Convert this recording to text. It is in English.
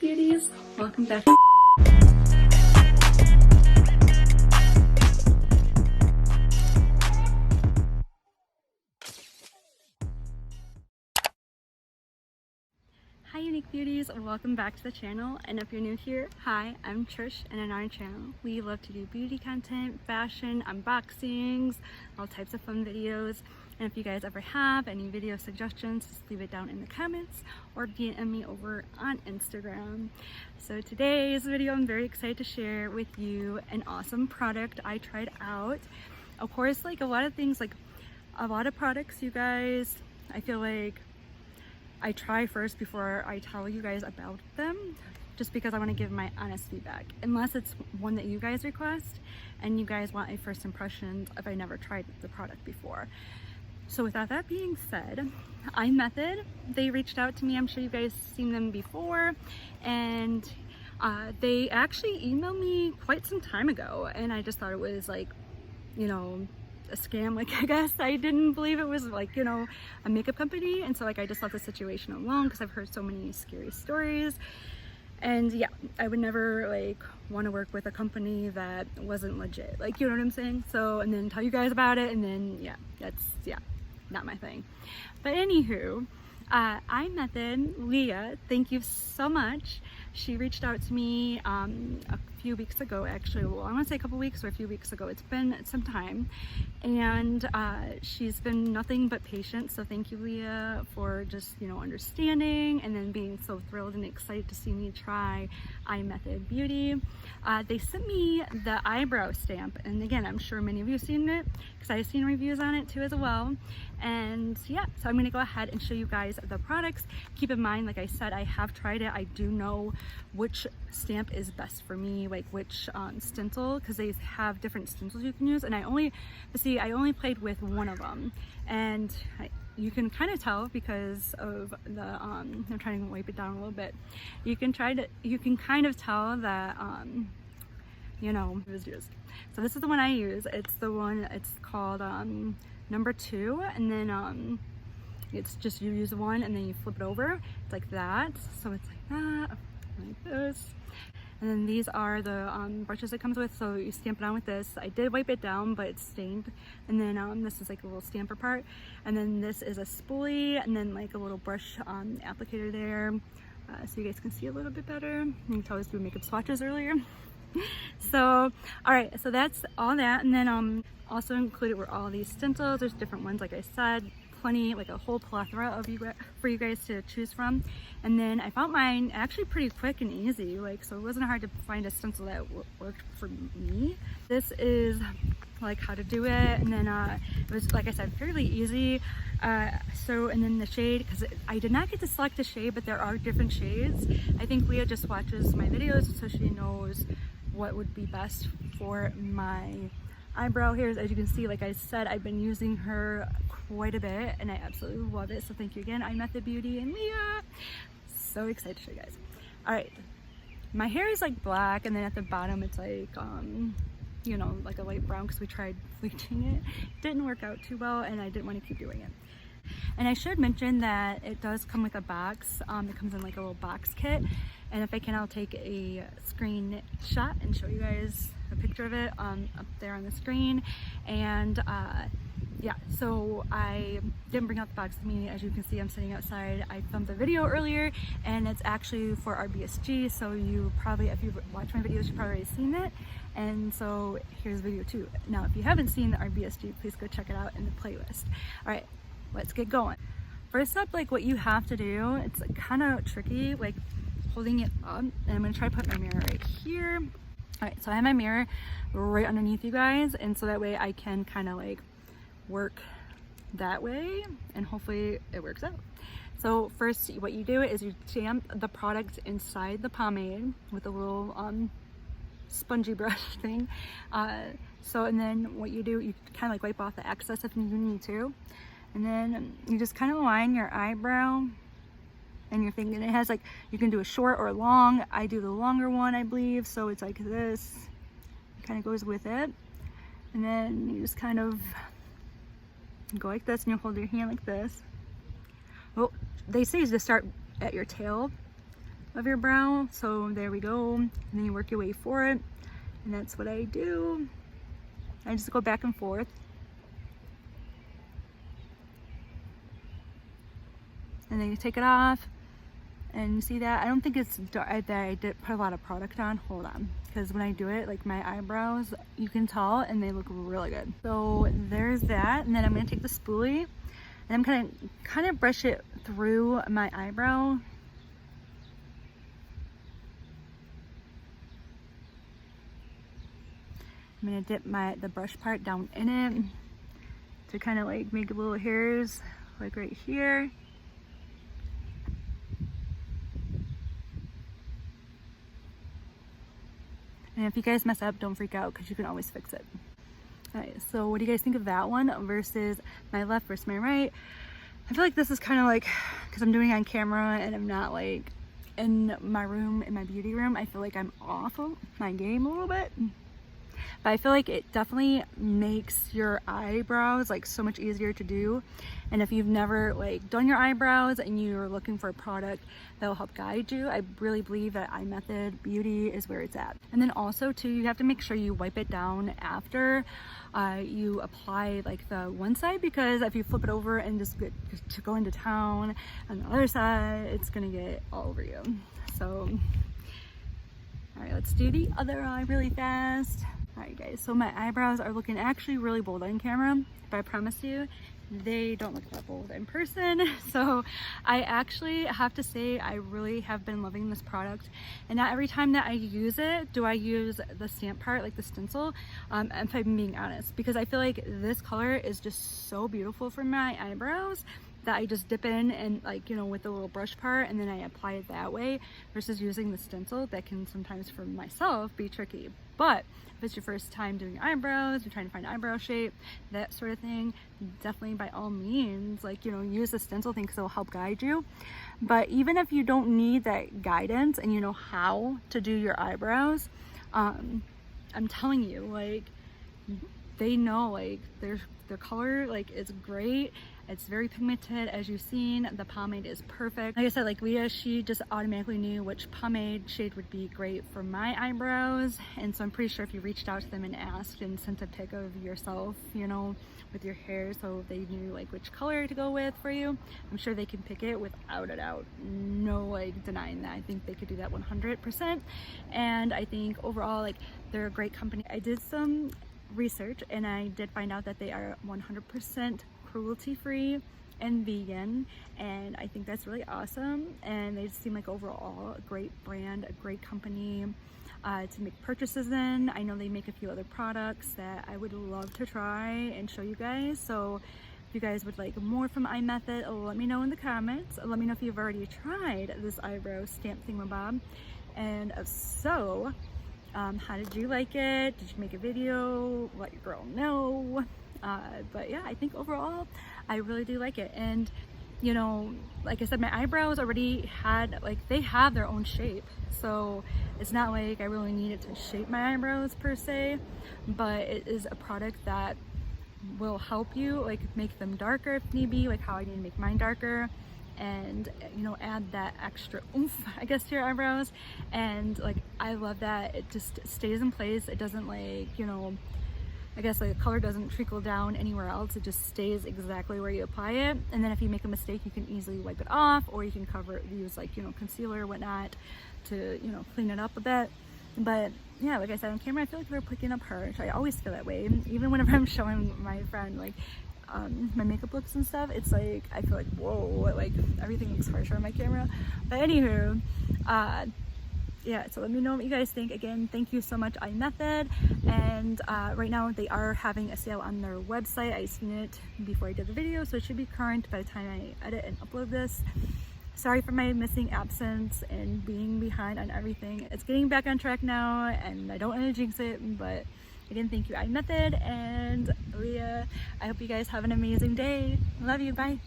Unique Beauties, welcome back. Hi Unique Beauties, welcome back to the channel, and if you're new here, hi, I'm Trish, and on our channel we love to do beauty content, fashion, unboxings, all types of fun videos. And if you guys ever have any video suggestions, just leave it down in the comments or DM me over on Instagram. So today's video, I'm very excited to share with you an awesome product I tried out. Of course, like a lot of things, like a lot of products, you guys, I feel like I try first before I tell you guys about them, just because I want to give my honest feedback, unless it's one that you guys request and you guys want a first impression if I never tried the product before. So with that being said, iMethod, they reached out to me. I'm sure you guys seen them before, and they actually emailed me quite some time ago, and I just thought it was like, you know, a scam. Like, I guess I didn't believe it was like, you know, a makeup company, and so like I just left the situation alone because I've heard so many scary stories. And yeah, I would never like want to work with a company that wasn't legit, like, you know what I'm saying? So, and then tell you guys about it, and then yeah, that's not my thing. But anywho, iMethod Leah, thank you so much. She reached out to me a few weeks ago, actually. Well, I want to say a couple weeks or a few weeks ago. It's been some time, and she's been nothing but patient. So thank you, Leah, for just, you know, understanding and then being so thrilled and excited to see me try iMethod Beauty. They sent me the eyebrow stamp, and again, I'm sure many of you have seen it because I've seen reviews on it too as well. And yeah, so I'm going to go ahead and show you guys the products. Keep in mind, like I said, I have tried it. I do know which stamp is best for me, like which stencil, because they have different stencils you can use, and I only played with one of them, and you can kind of tell because of the I'm trying to wipe it down a little bit. You can kind of tell that you know, it was used. So this is the one I use. It's the one, it's called number 2, and then it's just, you use one and then you flip it over. It's like that. So it's like that, like this. And then these are the brushes it comes with, so you stamp it on with this. I did wipe it down, but it's stained. And then this is like a little stamper part. And then this is a spoolie, and then like a little brush applicator there. So you guys can see a little bit better. You can tell I was doing makeup swatches earlier. So, alright, so that's all that. And then also included were all these stencils. There's different ones, like I said. Plenty, like a whole plethora of for you guys to choose from. And then I found mine actually pretty quick and easy, like, so it wasn't hard to find a stencil that worked for me. This is like how to do it, and then it was, like I said, fairly easy. So, and then the shade, because I did not get to select a shade, but there are different shades. I think Leah just watches my videos, so she knows what would be best for my eyebrow hairs. As you can see, like I said, I've been using her quite a bit, and I absolutely love it. So thank you again, iMethod Beauty and Leah. So excited to show you guys. All right, my hair is like black, and then at the bottom it's like you know, like a light brown, because we tried bleaching it. Didn't work out too well, and I didn't want to keep doing it. And I should mention that it does come with a box. It comes in like a little box kit, and if I can, I'll take a screen shot and show you guys a picture of it up there on the screen. And yeah, so I didn't bring out the box with me. As you can see, I'm sitting outside. I filmed the video earlier, and it's actually for our BSG, so you probably, if you've watched my videos, you've probably already seen it. And so here's video 2. Now, if you haven't seen our BSG, please go check it out in the playlist. All right, let's get going. First up, like what you have to do, it's kind of tricky, like holding it up, and I'm gonna try to put my mirror right here. All right, so I have my mirror right underneath you guys, and so that way I can kind of like work that way, and hopefully it works out. So first, what you do is you stamp the product inside the pomade with a little spongy brush thing. So, and then what you do, you kind of like wipe off the excess if you need to, and then you just kind of line your eyebrow and your thing, and it has like, you can do a short or long. I do the longer one, I believe, so it's like this. It kind of goes with it, and then you just kind of go like this, and you hold your hand like this. Well, they say to start at your tail, of your brow. So there we go. And then you work your way for it. And that's what I do. I just go back and forth. And then you take it off. And you see that? I don't think it's that I did put a lot of product on. Hold on. Because when I do it, like my eyebrows, you can tell, and they look really good. So there's that. And then I'm going to take the spoolie. And I'm kind of brush it through my eyebrow. I'm going to dip the brush part down in it to kind of like make little hairs like right here. And if you guys mess up, don't freak out because you can always fix it. Alright, so what do you guys think of that one versus my left versus my right? I feel like this is kind of like, because I'm doing it on camera and I'm not like in my room, in my beauty room, I feel like I'm off of my game a little bit. But I feel like it definitely makes your eyebrows like so much easier to do. And if you've never like done your eyebrows and you're looking for a product that will help guide you, I really believe that iMethod Beauty is where it's at. And then also too, you have to make sure you wipe it down after you apply like the one side, because if you flip it over and just go into town on the other side, it's gonna get all over you. So all right, let's do the other eye really fast. Alright guys, so my eyebrows are looking actually really bold on camera, but I promise you, they don't look that bold in person. So I actually have to say I really have been loving this product, and not every time that I use it do I use the stamp part, like the stencil, if I'm being honest, because I feel like this color is just so beautiful for my eyebrows that I just dip in and like, you know, with the little brush part, and then I apply it that way versus using the stencil. That can sometimes for myself be tricky. But if it's your first time doing eyebrows, you're trying to find eyebrow shape, that sort of thing, definitely by all means, like, you know, use the stencil thing because it'll help guide you. But even if you don't need that guidance and you know how to do your eyebrows, I'm telling you, like, they know like their color like is great. It's very pigmented, as you've seen. The pomade is perfect. Like I said, like Leah, she just automatically knew which pomade shade would be great for my eyebrows. And so I'm pretty sure if you reached out to them and asked and sent a pic of yourself, you know, with your hair, so they knew like which color to go with for you, I'm sure they can pick it without a doubt. No like denying that. I think they could do that 100%. And I think overall, like, they're a great company. I did some research and I did find out that they are 100% cruelty-free and vegan, and I think that's really awesome. And they just seem like overall a great brand, a great company to make purchases in. I know they make a few other products that I would love to try and show you guys. So if you guys would like more from iMethod, let me know in the comments. Let me know if you've already tried this eyebrow stamp thingamabob, and if so, how did you like it? Did you make a video? Let your girl know. But yeah, I think overall I really do like it. And you know, like I said, my eyebrows already had, like, they have their own shape, so it's not like I really needed to shape my eyebrows per se, but it is a product that will help you like make them darker if need be, like how I need to make mine darker, and you know, add that extra oomph, I guess, to your eyebrows. And like, I love that it just stays in place. It doesn't, like, you know, I guess like the color doesn't trickle down anywhere else. It just stays exactly where you apply it. And then if you make a mistake, you can easily wipe it off, or you can cover it, use like, you know, concealer or whatnot to, you know, clean it up a bit. But yeah, like I said on camera, I feel like they're picking up harsh. I always feel that way. Even whenever I'm showing my friend like my makeup looks and stuff, it's like I feel like, whoa, like everything looks harsher on my camera. But anywho, yeah, so let me know what you guys think. Again, thank you so much, iMethod. And right now they are having a sale on their website. I seen it before I did the video, so it should be current by the time I edit and upload this. Sorry for my missing absence and being behind on everything. It's getting back on track now, and I don't want to jinx it, but again, thank you, iMethod and Leah. I hope you guys have an amazing day. Love you, bye.